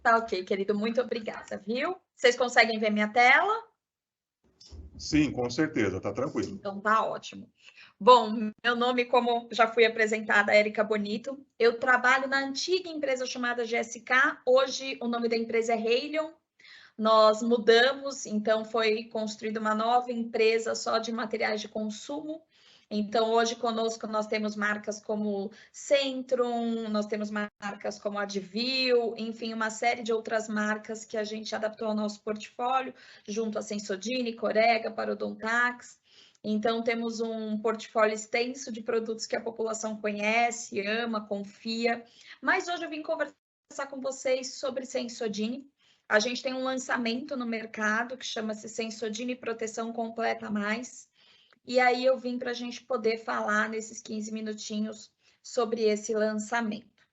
Tá ok, querido, muito obrigada, viu? Vocês conseguem ver minha tela? Sim, com certeza, tá tranquilo. Então tá ótimo. Bom, meu nome, como já fui apresentada, é Érica Bonito. Eu trabalho na antiga empresa chamada GSK. Hoje o nome da empresa é Halion. Nós mudamos, então foi construída uma nova empresa só de materiais de consumo. Então, hoje conosco nós temos marcas como Centrum, nós temos marcas como Advil, enfim, uma série de outras marcas que a gente adaptou ao nosso portfólio, junto a Sensodyne, Corega, Parodontax. Então, temos um portfólio extenso de produtos que a população conhece, ama, confia. Mas hoje eu vim conversar com vocês sobre Sensodyne. A gente tem um lançamento no mercado que chama-se Sensodyne Proteção Completa Mais. E aí eu vim para a gente poder falar nesses 15 minutinhos sobre esse lançamento.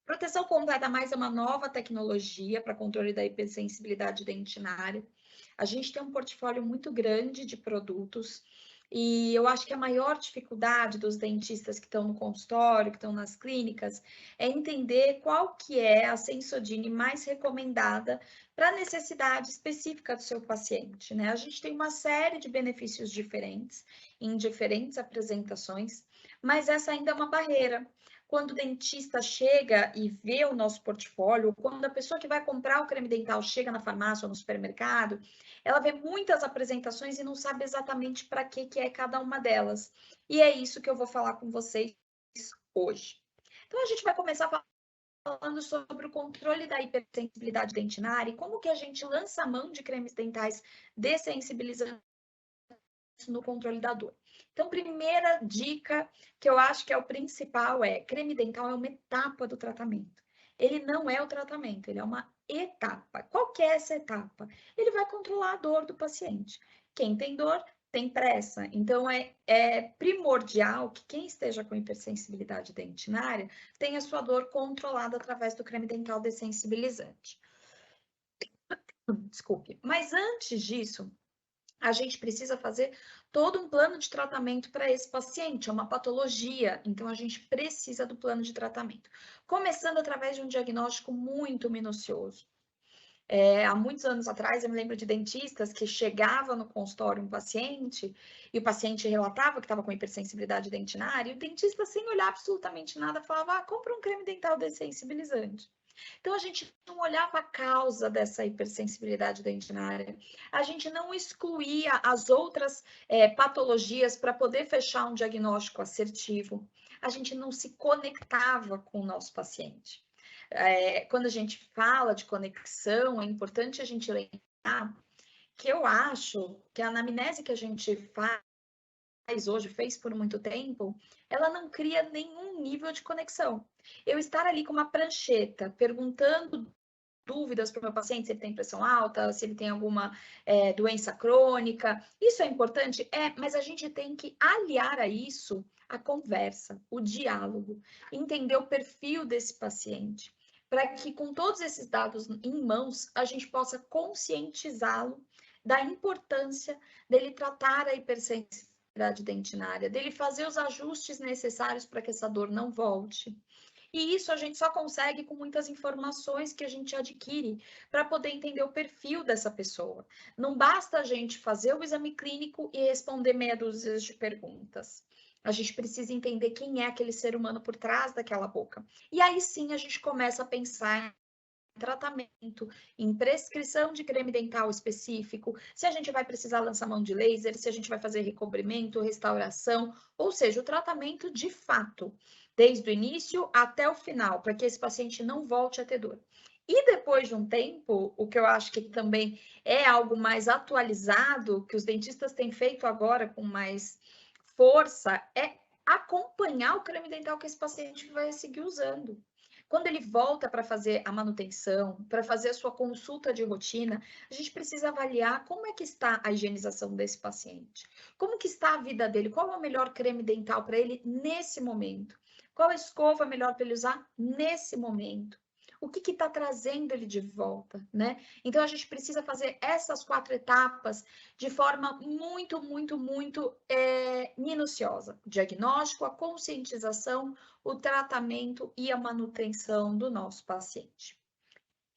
Proteção Completa Mais é uma nova tecnologia para controle da hipersensibilidade dentinária. A gente tem um portfólio muito grande de produtos e eu acho que a maior dificuldade dos dentistas que estão no consultório, que estão nas clínicas, é entender qual que é a Sensodyne mais recomendada para a necessidade específica do seu paciente, né? A gente tem uma série de benefícios diferentes em diferentes apresentações, mas essa ainda é uma barreira. Quando o dentista chega e vê o nosso portfólio, quando a pessoa que vai comprar o creme dental chega na farmácia ou no supermercado, ela vê muitas apresentações e não sabe exatamente para que é cada uma delas. E é isso que eu vou falar com vocês hoje. Então, a gente vai começar falando sobre o controle da hipersensibilidade dentinária e como que a gente lança a mão de cremes dentais dessensibilizantes no controle da dor. Então, primeira dica que eu acho que é o principal é: creme dental é uma etapa do tratamento. Ele não é o tratamento, ele é uma etapa. Qual que é essa etapa? Ele vai controlar a dor do paciente. Quem tem dor tem pressa. Então, é primordial que quem esteja com hipersensibilidade dentinária tenha a sua dor controlada através do creme dental dessensibilizante. Desculpe. Mas antes disso, a gente precisa fazer todo um plano de tratamento para esse paciente, é uma patologia, então a gente precisa do plano de tratamento. Começando através de um diagnóstico muito minucioso. Há muitos anos atrás, eu me lembro de dentistas que chegava no consultório um paciente e o paciente relatava que estava com hipersensibilidade dentinária e o dentista, sem olhar absolutamente nada, falava: compra um creme dental dessensibilizante. Então, a gente não olhava a causa dessa hipersensibilidade dentinária, a gente não excluía as outras patologias para poder fechar um diagnóstico assertivo, a gente não se conectava com o nosso paciente. Quando a gente fala de conexão, é importante a gente lembrar que eu acho que a anamnese que a gente faz hoje, fez por muito tempo, ela não cria nenhum nível de conexão. Eu estar ali com uma prancheta, perguntando dúvidas para o meu paciente, se ele tem pressão alta, se ele tem alguma doença crônica, isso é importante? Mas a gente tem que aliar a isso a conversa, o diálogo, entender o perfil desse paciente, para que com todos esses dados em mãos, a gente possa conscientizá-lo da importância dele tratar a hipersensibilidade dentinária, dele fazer os ajustes necessários para que essa dor não volte. E isso a gente só consegue com muitas informações que a gente adquire para poder entender o perfil dessa pessoa. Não basta a gente fazer o exame clínico e responder meia dúzia de perguntas. A gente precisa entender quem é aquele ser humano por trás daquela boca. E aí sim a gente começa a pensar em tratamento, em prescrição de creme dental específico, se a gente vai precisar lançar mão de laser, se a gente vai fazer recobrimento, restauração, ou seja, o tratamento de fato, desde o início até o final, para que esse paciente não volte a ter dor. E depois de um tempo, o que eu acho que também é algo mais atualizado, que os dentistas têm feito agora com mais força, é acompanhar o creme dental que esse paciente vai seguir usando. Quando ele volta para fazer a manutenção, para fazer a sua consulta de rotina, a gente precisa avaliar como é que está a higienização desse paciente. Como que está a vida dele? Qual é o melhor creme dental para ele nesse momento? Qual escova é melhor para ele usar nesse momento? O que está trazendo ele de volta, né? Então, a gente precisa fazer essas 4 etapas de forma muito, muito, muito minuciosa. O diagnóstico, a conscientização, o tratamento e a manutenção do nosso paciente.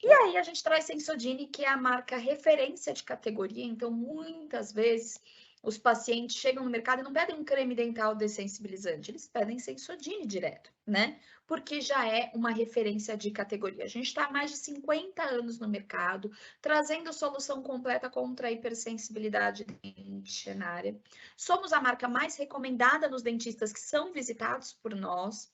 E aí a gente traz Sensodyne, que é a marca referência de categoria. Então, muitas vezes, os pacientes chegam no mercado e não pedem um creme dental dessensibilizante, eles pedem Sensodyne direto, né? Porque já é uma referência de categoria. A gente está há mais de 50 anos no mercado, trazendo solução completa contra a hipersensibilidade dentinária. Somos a marca mais recomendada nos dentistas que são visitados por nós.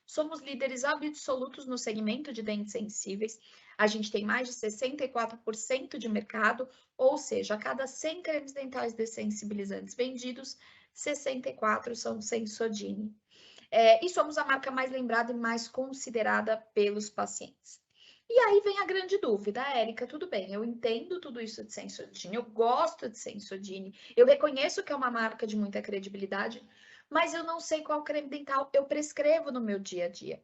Somos líderes absolutos no segmento de dentes sensíveis. A gente tem mais de 64% de mercado, ou seja, a cada 100 cremes dentais dessensibilizantes vendidos, 64 são Sensodyne. E somos a marca mais lembrada e mais considerada pelos pacientes. E aí vem a grande dúvida, Érica, tudo bem, eu entendo tudo isso de Sensodyne, eu gosto de Sensodyne, eu reconheço que é uma marca de muita credibilidade, mas eu não sei qual creme dental eu prescrevo no meu dia a dia.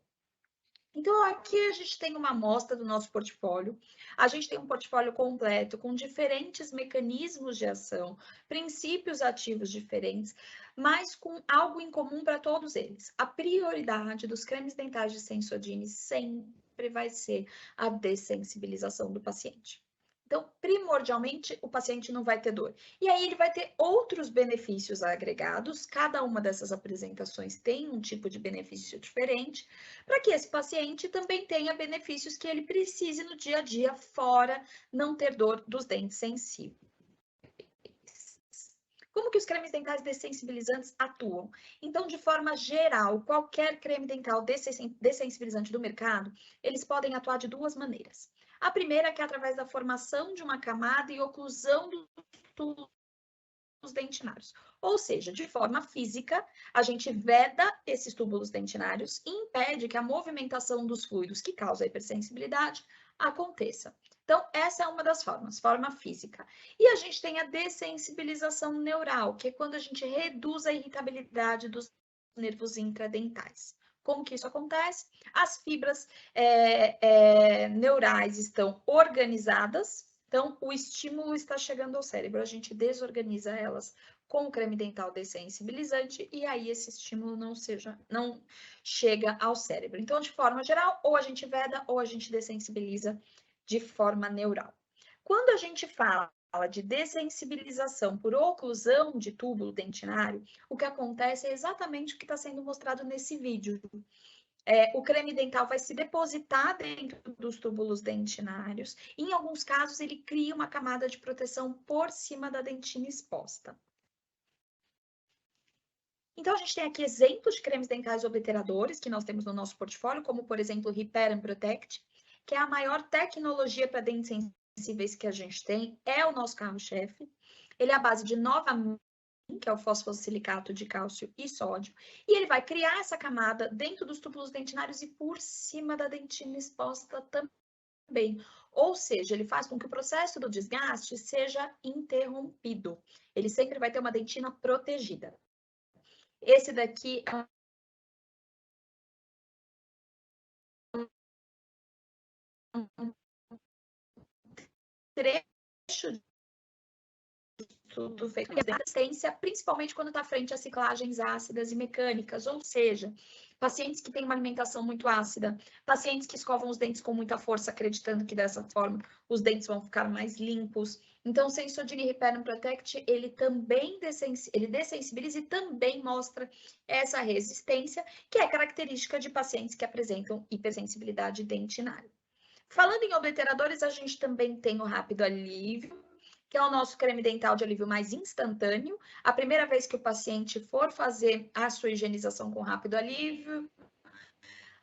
Então, aqui a gente tem uma amostra do nosso portfólio. A gente tem um portfólio completo com diferentes mecanismos de ação, princípios ativos diferentes, mas com algo em comum para todos eles. A prioridade dos cremes dentais de Sensodyne sempre vai ser a dessensibilização do paciente. Então, primordialmente, o paciente não vai ter dor. E aí ele vai ter outros benefícios agregados. Cada uma dessas apresentações tem um tipo de benefício diferente, para que esse paciente também tenha benefícios que ele precise no dia a dia, fora não ter dor dos dentes sensíveis. Como que os cremes dentais dessensibilizantes atuam? Então, de forma geral, qualquer creme dental dessensibilizante do mercado, eles podem atuar de duas maneiras. A primeira é que é através da formação de uma camada e oclusão dos túbulos dentinários. Ou seja, de forma física, a gente veda esses túbulos dentinários e impede que a movimentação dos fluidos que causa a hipersensibilidade aconteça. Então, essa é uma das formas, forma física. E a gente tem a dessensibilização neural, que é quando a gente reduz a irritabilidade dos nervos intradentais. Como que isso acontece? As fibras neurais estão organizadas, então o estímulo está chegando ao cérebro, a gente desorganiza elas com o creme dental dessensibilizante e aí esse estímulo não chega ao cérebro. Então, de forma geral, ou a gente veda ou a gente dessensibiliza de forma neural. Quando a gente fala de dessensibilização por oclusão de túbulo dentinário, o que acontece é exatamente o que está sendo mostrado nesse vídeo. O creme dental vai se depositar dentro dos túbulos dentinários. Em alguns casos, ele cria uma camada de proteção por cima da dentina exposta. Então, a gente tem aqui exemplos de cremes dentais obliteradores que nós temos no nosso portfólio, como, por exemplo, o Repair and Protect, que é a maior tecnologia para dentes sensíveis que a gente tem, é o nosso carro-chefe. Ele é a base de Novamine, que é o fosfossilicato de cálcio e sódio, e ele vai criar essa camada dentro dos túbulos dentinários e por cima da dentina exposta também. Ou seja, ele faz com que o processo do desgaste seja interrompido. Ele sempre vai ter uma dentina protegida. Esse daqui é um trecho tudo feito com resistência, principalmente quando está frente a ciclagens ácidas e mecânicas, ou seja, pacientes que têm uma alimentação muito ácida, pacientes que escovam os dentes com muita força, acreditando que dessa forma os dentes vão ficar mais limpos. Então, o Sensodyne Repair and Protect, ele também dessensibiliza e também mostra essa resistência, que é característica de pacientes que apresentam hipersensibilidade dentinária. Falando em obliteradores, a gente também tem o Rápido Alívio, que é o nosso creme dental de alívio mais instantâneo. A primeira vez que o paciente for fazer a sua higienização com rápido alívio,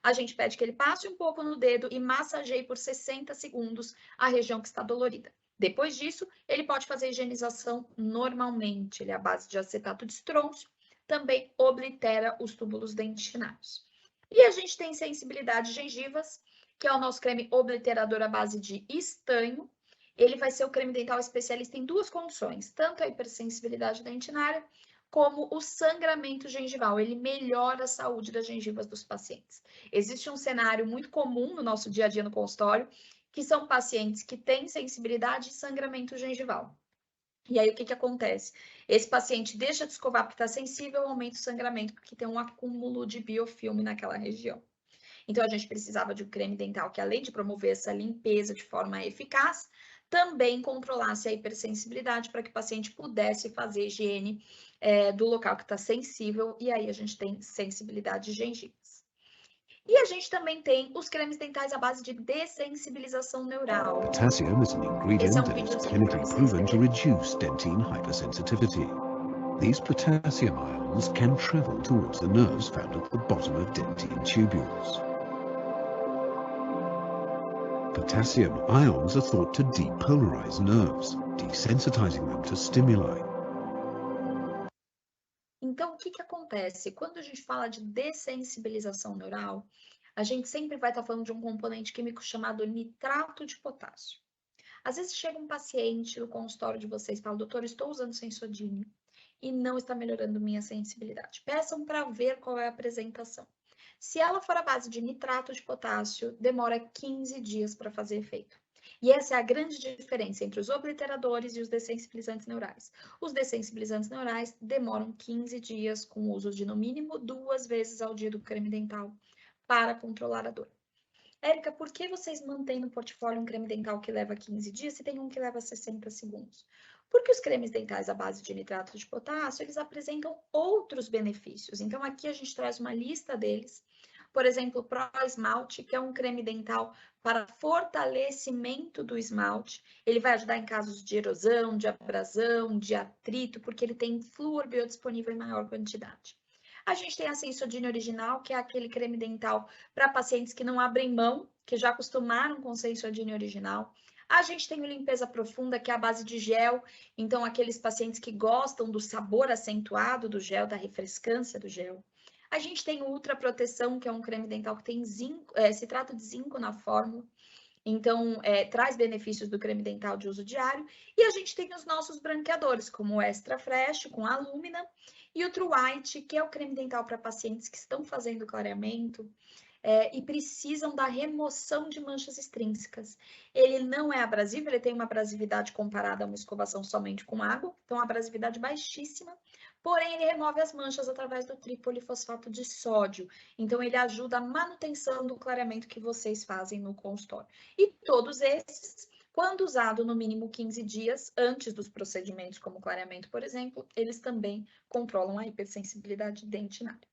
a gente pede que ele passe um pouco no dedo e massageie por 60 segundos a região que está dolorida. Depois disso, ele pode fazer a higienização normalmente. Ele é à base de acetato de estrôncio, também oblitera os túbulos dentinários. E a gente tem sensibilidade gengivas, que é o nosso creme obliterador à base de estanho. Ele vai ser o creme dental especialista em duas condições, tanto a hipersensibilidade dentinária, como o sangramento gengival. Ele melhora a saúde das gengivas dos pacientes. Existe um cenário muito comum no nosso dia a dia no consultório, que são pacientes que têm sensibilidade e sangramento gengival. E aí, o que que acontece? Esse paciente deixa de escovar porque está sensível, aumenta o sangramento porque tem um acúmulo de biofilme naquela região. Então, a gente precisava de um creme dental que, além de promover essa limpeza de forma eficaz, também controlasse a hipersensibilidade para que o paciente pudesse fazer higiene do local que está sensível, e aí a gente tem sensibilidade de gengivas. E a gente também tem os cremes dentais à base de dessensibilização neural. Potassium is an ingredient Esse é um that is vídeo clinically para vocês proven to verem. reduce dentine hypersensitivity. These potassium ions can travel towards the nerves found at the bottom of dentine tubules. Potassium ions are thought to depolarize nerves, desensitizing them to stimuli. Então, o que acontece? Quando a gente fala de dessensibilização neural, a gente sempre vai estar falando de um componente químico chamado nitrato de potássio. Às vezes chega um paciente no consultório de vocês e fala, doutor, estou usando Sensodyne e não está melhorando minha sensibilidade. Peçam para ver qual é a apresentação. Se ela for à base de nitrato de potássio, demora 15 dias para fazer efeito. E essa é a grande diferença entre os obliteradores e os dessensibilizantes neurais. Os dessensibilizantes neurais demoram 15 dias com o uso de, no mínimo, 2 vezes ao dia do creme dental para controlar a dor. Érica, por que vocês mantêm no portfólio um creme dental que leva 15 dias se tem um que leva 60 segundos? Porque os cremes dentais à base de nitrato de potássio, eles apresentam outros benefícios. Então, aqui a gente traz uma lista deles. Por exemplo, o Pro Esmalte, que é um creme dental para fortalecimento do esmalte. Ele vai ajudar em casos de erosão, de abrasão, de atrito, porque ele tem flúor biodisponível em maior quantidade. A gente tem a Sensodyne original, que é aquele creme dental para pacientes que não abrem mão, que já acostumaram com Sensodyne original. A gente tem o limpeza profunda, que é a base de gel. Então, aqueles pacientes que gostam do sabor acentuado do gel, da refrescância do gel. A gente tem o Ultra Proteção, que é um creme dental que tem zinco, citrato de zinco na fórmula. Então, traz benefícios do creme dental de uso diário. E a gente tem os nossos branqueadores, como o Extra Fresh, com a Lumina, e o True White, que é o creme dental para pacientes que estão fazendo clareamento e precisam da remoção de manchas extrínsecas. Ele não é abrasivo, ele tem uma abrasividade comparada a uma escovação somente com água, então abrasividade baixíssima, porém ele remove as manchas através do tripolifosfato de sódio, então ele ajuda a manutenção do clareamento que vocês fazem no consultório. E todos esses, quando usado no mínimo 15 dias antes dos procedimentos, como clareamento, por exemplo, eles também controlam a hipersensibilidade dentinária.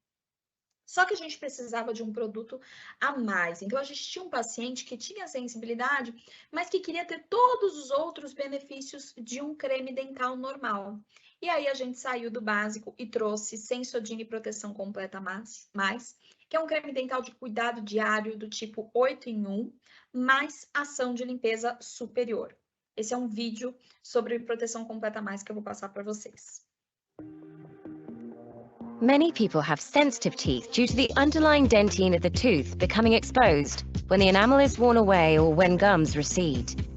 Só que a gente precisava de um produto a mais. Então, a gente tinha um paciente que tinha sensibilidade, mas que queria ter todos os outros benefícios de um creme dental normal. E aí, a gente saiu do básico e trouxe Sensodyne Proteção Completa Mais, que é um creme dental de cuidado diário do tipo 8 em 1, mais ação de limpeza superior. Esse é um vídeo sobre Proteção Completa Mais que eu vou passar para vocês. Many people have sensitive teeth due to the underlying dentine of the tooth becoming exposed when the enamel is worn away or when gums recede.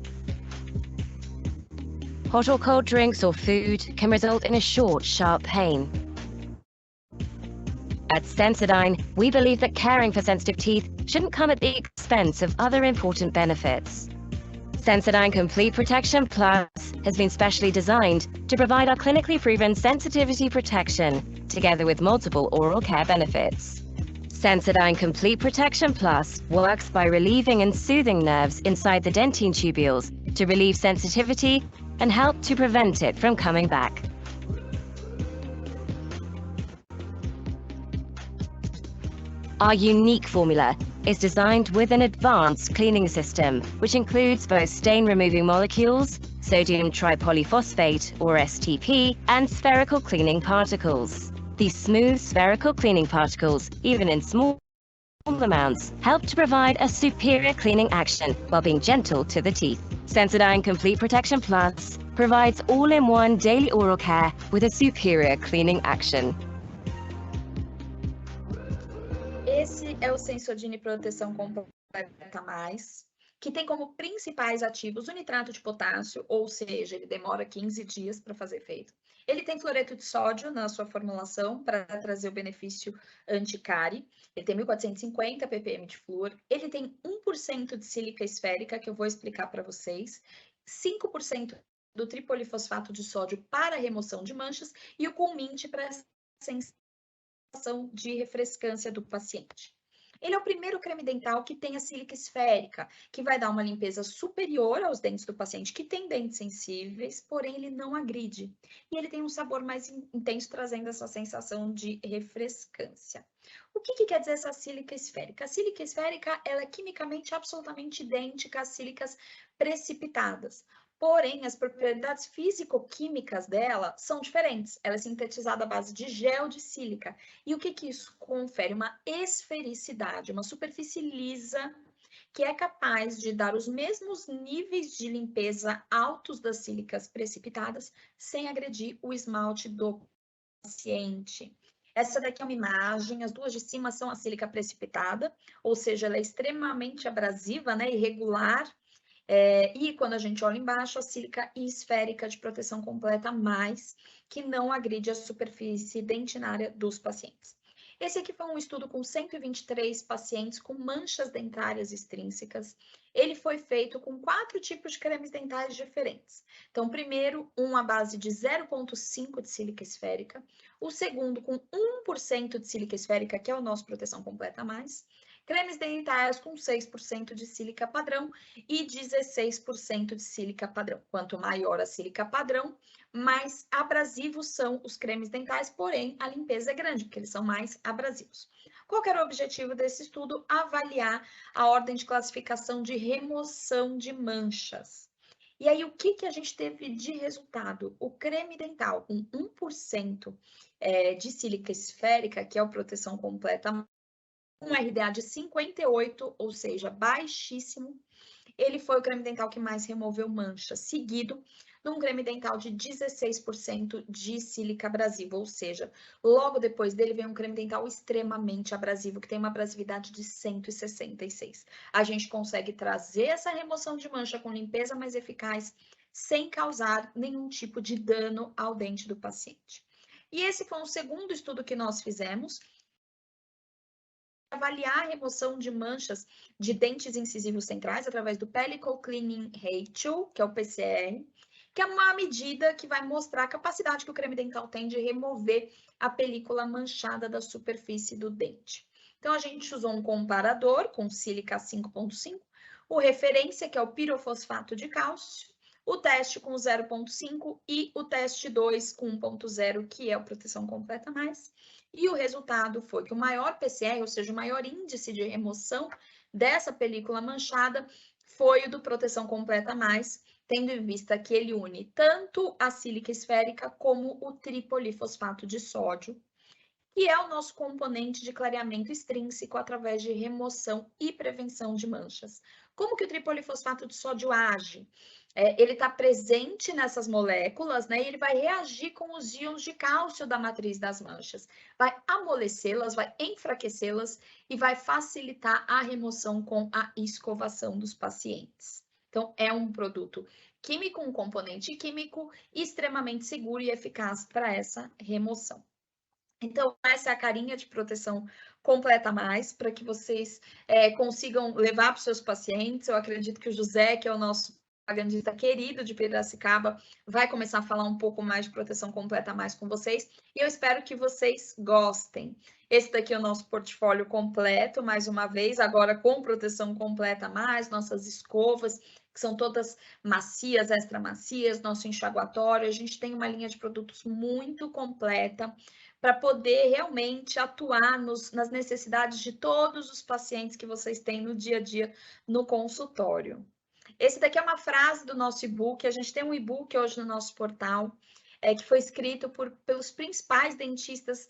Hot or cold drinks or food can result in a short, sharp pain. At Sensodyne, we believe that caring for sensitive teeth shouldn't come at the expense of other important benefits. Sensodyne Complete Protection Plus has been specially designed to provide our clinically proven sensitivity protection, together with multiple oral care benefits. Sensodyne Complete Protection Plus works by relieving and soothing nerves inside the dentine tubules to relieve sensitivity and help to prevent it from coming back. Our unique formula is designed with an advanced cleaning system, which includes both stain-removing molecules, sodium tripolyphosphate, or STP, and spherical cleaning particles. These smooth spherical cleaning particles, even in small amounts, help to provide a superior cleaning action while being gentle to the teeth. Sensodyne Complete Protection Plus provides all-in-one daily oral care with a superior cleaning action. Esse é o Sensodyne Proteção Completa Mais, que tem como principais ativos o nitrato de potássio, ou seja, ele demora 15 dias para fazer efeito. Ele tem fluoreto de sódio na sua formulação para trazer o benefício anti-cárie. Ele tem 1450 ppm de flúor. Ele tem 1% de sílica esférica, que eu vou explicar para vocês. 5% do tripolifosfato de sódio para remoção de manchas e o Coolmint para sensação de refrescância do paciente. Ele é o primeiro creme dental que tem a sílica esférica, que vai dar uma limpeza superior aos dentes do paciente que tem dentes sensíveis, porém ele não agride. E ele tem um sabor mais intenso, trazendo essa sensação de refrescância. O que quer dizer essa sílica esférica? A sílica esférica, ela é quimicamente absolutamente idêntica às sílicas precipitadas. Porém, as propriedades físico-químicas dela são diferentes. Ela é sintetizada à base de gel de sílica. E o que isso confere? Uma esfericidade, uma superfície lisa que é capaz de dar os mesmos níveis de limpeza altos das sílicas precipitadas sem agredir o esmalte do paciente. Essa daqui é uma imagem, as duas de cima são a sílica precipitada, ou seja, ela é extremamente abrasiva, né, irregular. E quando a gente olha embaixo, a sílica esférica de proteção completa, mais que não agride a superfície dentinária dos pacientes. Esse aqui foi um estudo com 123 pacientes com manchas dentárias extrínsecas. Ele foi feito com 4 tipos de cremes dentais diferentes. Então, primeiro, um à base de 0,5 de sílica esférica. O segundo, com 1% de sílica esférica, que é o nosso proteção completa mais. Cremes dentais com 6% de sílica padrão e 16% de sílica padrão. Quanto maior a sílica padrão, mais abrasivos são os cremes dentais, porém a limpeza é grande, porque eles são mais abrasivos. Qual que era o objetivo desse estudo? Avaliar a ordem de classificação de remoção de manchas. E aí, o que a gente teve de resultado? O creme dental com 1% de sílica esférica, que é a proteção completa, um RDA de 58, ou seja, baixíssimo. Ele foi o creme dental que mais removeu manchas, seguido de um creme dental de 16% de sílica abrasiva, ou seja, logo depois dele vem um creme dental extremamente abrasivo, que tem uma abrasividade de 166. A gente consegue trazer essa remoção de mancha com limpeza mais eficaz, sem causar nenhum tipo de dano ao dente do paciente. E esse foi um segundo estudo que nós fizemos, avaliar a remoção de manchas de dentes incisivos centrais através do Pellicle Cleaning Ratio, que é o PCR, que é uma medida que vai mostrar a capacidade que o creme dental tem de remover a película manchada da superfície do dente. Então, a gente usou um comparador com sílica 5,5, o referência, que é o pirofosfato de cálcio, o teste com 0,5 e o teste 2 com 1,0, que é a proteção completa mais. E o resultado foi que o maior PCR, ou seja, o maior índice de remoção dessa película manchada, foi o do proteção completa mais, tendo em vista que ele une tanto a sílica esférica como o tripolifosfato de sódio, que é o nosso componente de clareamento extrínseco através de remoção e prevenção de manchas. Como que o tripolifosfato de sódio age? Ele está presente nessas moléculas, né? E ele vai reagir com os íons de cálcio da matriz das manchas. Vai amolecê-las, vai enfraquecê-las e vai facilitar a remoção com a escovação dos pacientes. Então, é um produto químico, um componente químico extremamente seguro e eficaz para essa remoção. Então, essa é a carinha de proteção completa mais, para que vocês consigam levar para os seus pacientes. Eu acredito que o José, que é o nosso propagandista querido de Piracicaba, vai começar a falar um pouco mais de proteção completa mais com vocês. E eu espero que vocês gostem. Esse daqui é o nosso portfólio completo, mais uma vez, agora com proteção completa mais, nossas escovas, que são todas macias, extra macias, nosso enxaguatório. A gente tem uma linha de produtos muito completa, para poder realmente atuar nas necessidades de todos os pacientes que vocês têm no dia a dia no consultório. Esse daqui é uma frase do nosso e-book. A gente tem um e-book hoje no nosso portal, que foi escrito pelos principais dentistas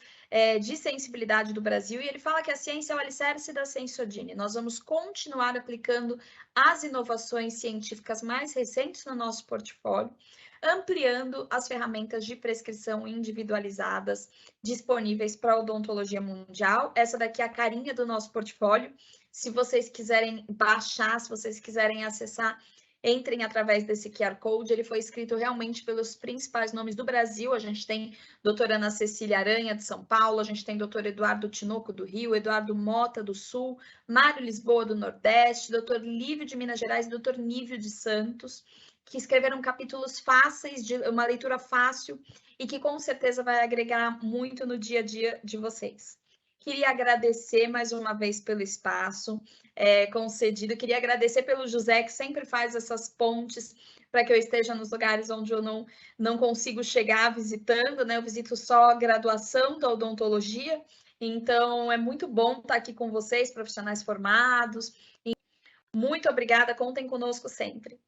de sensibilidade do Brasil, e ele fala que a ciência é o alicerce da Sensodyne. Nós vamos continuar aplicando as inovações científicas mais recentes no nosso portfólio, ampliando as ferramentas de prescrição individualizadas disponíveis para a odontologia mundial. Essa daqui é a carinha do nosso portfólio. Se vocês quiserem baixar, se vocês quiserem acessar, entrem através desse QR Code. Ele foi escrito realmente pelos principais nomes do Brasil. A gente tem doutora Ana Cecília Aranha, de São Paulo, a gente tem doutor Eduardo Tinoco, do Rio, Eduardo Mota, do Sul, Mário Lisboa, do Nordeste, doutor Lívio, de Minas Gerais, e doutor Nívio, de Santos, que escreveram capítulos fáceis, de uma leitura fácil e que com certeza vai agregar muito no dia a dia de vocês. Queria agradecer mais uma vez pelo espaço concedido. Queria agradecer pelo José, que sempre faz essas pontes para que eu esteja nos lugares onde eu não consigo chegar visitando, né? Eu visito só a graduação da odontologia. Então, é muito bom estar aqui com vocês, profissionais formados. Muito obrigada, contem conosco sempre.